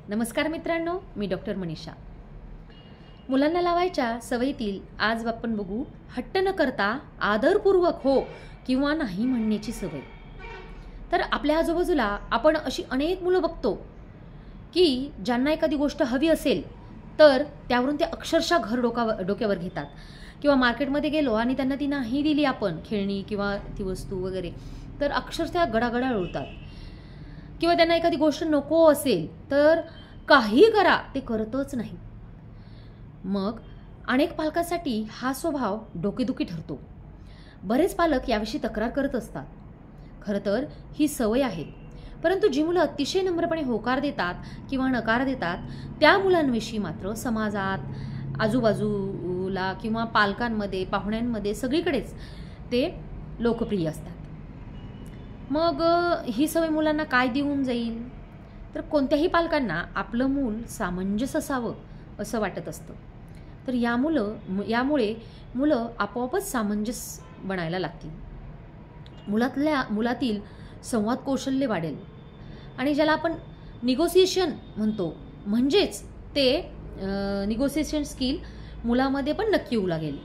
नमस्कार मित्रांनो, मी डॉक्टर मनीषा। मुलांना लावायच्या सवयीतील आज आपण बघू हट्ट न करता आदरपूर्वक हो किंवा नाही म्हणण्याची सवय। तर आपल्या आजूबाजूला आपण अशी अनेक मुलं बघतो की ज्यांना एखादी गोष्ट हवी असेल तर त्यावरून ते अक्षरशः घर डोक्यावर घेतात किंवा मार्केटमध्ये गेलो आणि त्यांना ती नाही दिली आपण खेळणी किंवा ती वस्तू वगैरे तर अक्षरशः गडागडा उडतात किंवा त्यांना एखादी गोष्ट नको असेल तर काही करा ते करतच नाही। मग अनेक पालकांसाठी हा स्वभाव डोकेदुखी ठरतो। बरेच पालक याविषयी तक्रार करत असतात। खरं तर ही सवय आहे, परंतु जी मुलं अतिशय नम्रपणे होकार देतात किंवा नकार देतात त्या मुलांविषयी मात्र समाजात आजूबाजूला किंवा पालकांमध्ये पाहुण्यांमध्ये सगळीकडेच ते लोकप्रिय असतात। मग ही सवय मुलांना काय देऊन जाईल? तर कोणत्याही पालकांना आपलं मूल सामंजस्य असावं असं वाटत असतं। तर यामुळे मुलं आपोआपच सामंजस्य बनायला लागतील। मुलातील संवाद कौशल्य वाढेल आणि ज्याला आपण निगोसिएशन म्हणतो म्हणजेच ते निगोसिएशन स्किल मुलामध्ये पण नक्की येऊ लागेल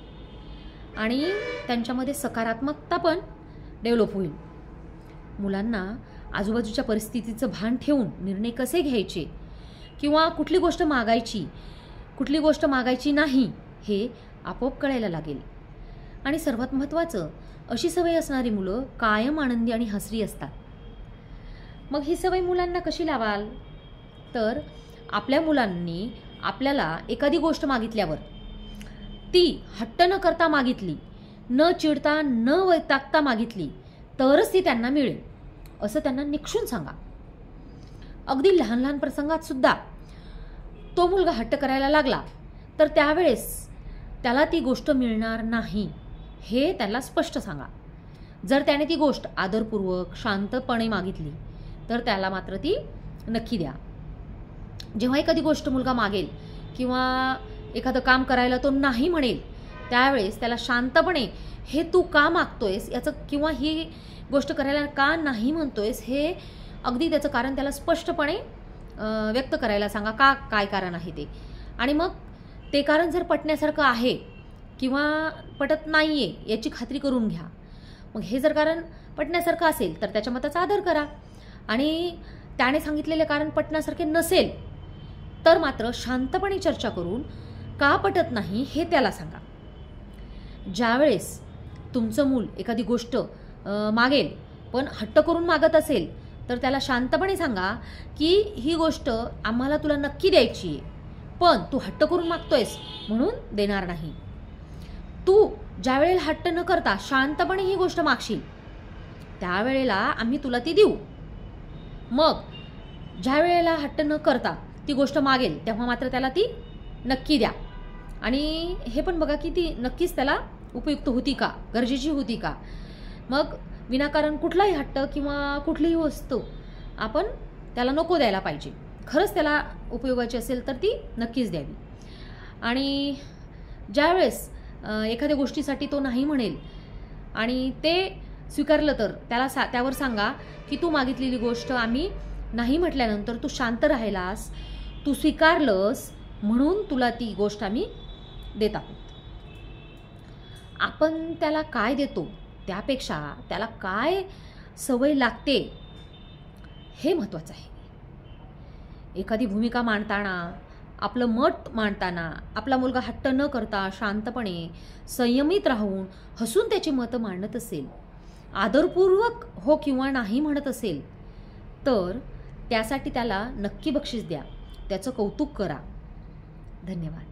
आणि त्यांच्यामध्ये सकारात्मकता पण डेव्हलप होईल। मुलांना आजूबाजूच्या परिस्थितीचं भान ठेवून निर्णय कसे घ्यायचे किंवा कुठली गोष्ट मागायची नाही हे आपोआप कळायला लागेल। आणि सर्वात महत्त्वाचं, अशी सवय असणारी मुलं कायम आनंदी आणि हसरी असतात। मग ही सवय मुलांना कशी लावाल? तर आपल्या मुलांनी आपल्याला एखादी गोष्ट मागितल्यावर ती हट्ट न करता मागितली, न चिडता न वैतागता मागितली तरच ती त्यांना मिळेल असं त्यांना निक्षून सांगा। अगदी लहान लहान प्रसंगात सुद्धा तो मुलगा हट्ट करायला लागला तर त्यावेळेस त्याला ती गोष्ट मिळणार नाही हे त्याला स्पष्ट सांगा। जर त्याने ती गोष्ट आदरपूर्वक शांतपणे मागितली तर त्याला मात्र ती नक्की द्या। जेव्हा एखादी गोष्ट मुलगा मागेल किंवा एखादं काम करायला तो नाही म्हणेल त्यावेळेस त्याला शांतपणे हे तू का मागतोयस याचं किंवा ही गोष्ट करायला का नाही म्हणतोयस हे अगदी त्याचं कारण त्याला स्पष्टपणे व्यक्त करायला सांगा, काय कारण आहे ते। आणि मग ते कारण जर पटण्यासारखं आहे किंवा पटत नाही आहे याची खात्री करून घ्या। मग हे जर कारण पटण्यासारखं असेल तर त्याच्या मताचा आदर करा आणि त्याने सांगितलेले कारण पटण्यासारखे नसेल तर मात्र शांतपणे चर्चा करून का पटत नाही हे त्याला सांगा। ज्यावेळेस तुमचं मूल एखादी गोष्ट मागेल पण हट्ट करून मागत असेल तर त्याला शांतपणे सांगा की ही गोष्ट आम्हाला तुला नक्की द्यायची आहे, पण तू हट्ट करून मागतोयस म्हणून देणार नाही। तू ज्या वेळेला हट्ट न करता शांतपणे ही गोष्ट मागशील त्यावेळेला आम्ही तुला ती देऊ। मग ज्या वेळेला हट्ट न करता ती गोष्ट मागेल तेव्हा मात्र त्याला ती नक्की द्या आणि हे पण बघा की ती नक्कीच त्याला उपयुक्त होती का, गरजेची होती का। मग विनाकारण कुठलाही हट्ट किंवा कुठलीही वस्तू आपण त्याला नको द्यायला पाहिजे। खरंच त्याला उपयोगाची असेल तर ती नक्कीच द्यावी। आणि ज्यावेळेस एखाद्या गोष्टीसाठी तो नाही म्हणेल आणि ते स्वीकारलं तर त्यावर सांगा की तू मागितलेली गोष्ट आम्ही नाही म्हटल्यानंतर तू शांत राहिलास, तू स्वीकारलंस म्हणून तुला ती गोष्ट आम्ही देत आहोत। आपण त्याला काय देतो त्यापेक्षा त्याला काय सवय लागते हे महत्त्वाचं आहे। एखादी भूमिका मांडताना, आपलं मत मांडताना आपला मुलगा हट्ट न करता शांतपणे संयमित राहून हसून त्याची मतं मांडत असेल, आदरपूर्वक हो किंवा नाही म्हणत असेल तर त्यासाठी त्याला नक्की बक्षीस द्या, त्याचं कौतुक करा। धन्यवाद।